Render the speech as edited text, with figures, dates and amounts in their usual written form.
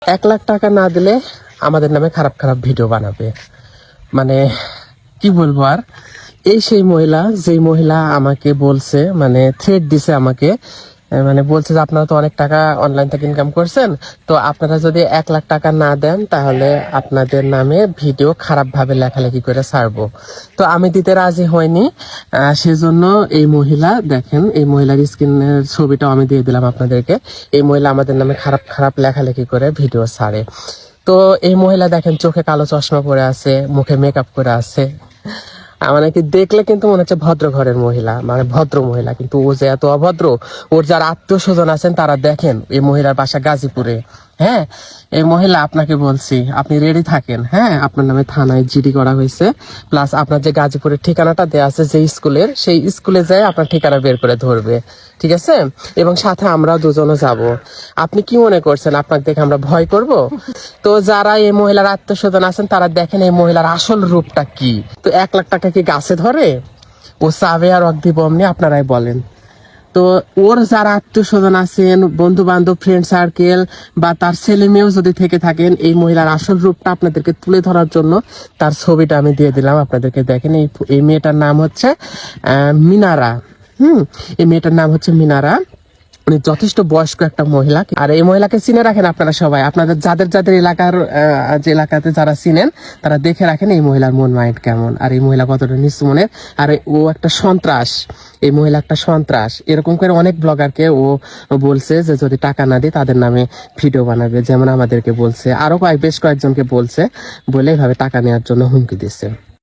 1 লাখ টাকা না দিলে আমাদের নামে খারাপ খারাপ ভিডিও বানাবে। মানে কি বলবো আর, এই সেই মহিলা, যেই মহিলা আমাকে বলছে, মানে থ্রেট দিছে আমাকে, মানে বলছে যে আপনারা তো অনেক টাকা অনলাইন থেকে ইনকাম করছেন, তো আপনারা যদি 1 লাখ টাকা না দেন তাহলে আপনাদের নামে ভিডিও খারাপ ভাবে লেখালেখি করে ছাড়বো। তো আমি দিতে রাজি হয়নি। সেজন্য এই মহিলা দেখেন, এই মহিলার স্ক্রিনের ছবিটাও আমি দিয়ে দিলাম আপনাদেরকে। এই মহিলা আমাদের নামে খারাপ খারাপ লেখালেখি করে ভিডিও ছাড়ে। তো এই মহিলা দেখেন চোখে কালো চশমা পরে আছে, মুখে মেকআপ করে আছে। মানে কি দেখলে কিন্তু মনে হচ্ছে ভদ্র ঘরের মহিলা, মানে ভদ্র মহিলা, কিন্তু ও যে এত অভদ্র। ওর যারা আত্মীয় স্বজন আছেন তারা দেখেন, এই মহিলার বাসা গাজীপুরে। হ্যাঁ, এই মহিলা আপনাকে বলছি, আপনি রেডি থাকেন। হ্যাঁ, আপনার নামে থানায় জিডি করা হয়েছে, প্লাস আপনার যে গাজীপুরের ঠিকানাটা দেওয়া আছে যে স্কুলের, সেই স্কুলে যায় আপনার ঠিকানা বের করে ধরবে, ঠিক আছে? এবং সাথে আমরা দুজনও যাব। আপনি কি মনে করছেন আপনাকে দেখে আমরা ভয় করব? তো যারা এই মহিলার আত্মীয় স্বজন আছেন তারা দেখেন এই মহিলার আসল রূপটা কি। তো 1 লাখ টাকা কি গাছে ধরে? ও চাবে আর অগ্নি বম নিয়ে, আপনারাই বলেন। তো ওর যারা আত্মীয় স্বজন আছেন, বন্ধু বান্ধব, ফ্রেন্ড সার্কেল বা তার ছেলে মেয়েও যদি থেকে থাকেন, এই মহিলার আসল রূপটা আপনাদেরকে তুলে ধরার জন্য তার ছবিটা আমি দিয়ে দিলাম আপনাদেরকে। দেখেন, এই মেয়েটার নাম হচ্ছে মিনারা। এই মেয়েটার নাম হচ্ছে মিনারা। উনি যথেষ্ট বয়স্ক একটা মহিলা। আর এই মহিলাকে চিনে রাখেন আপনারা সবাই, আপনাদের যাদের যাদের এলাকার, যে এলাকাতে যারা চিনেন তারা দেখে রাখেন এই মহিলার মন মাইন্ড কেমন, আর এই মহিলা কতটা নিচু মনের। আর ও একটা সন্ত্রাস, এই মহিলা একটা সন্ত্রাস। এরকম করে অনেক ব্লগারকে ও বলছে যে যদি টাকা না দিই তাদের নামে ভিডিও বানাবে, যেমন আমাদেরকে বলছে, আরো বেশ কয়েকজনকে বলছে, বলে এইভাবে টাকা নেওয়ার জন্য হুমকি দিচ্ছে।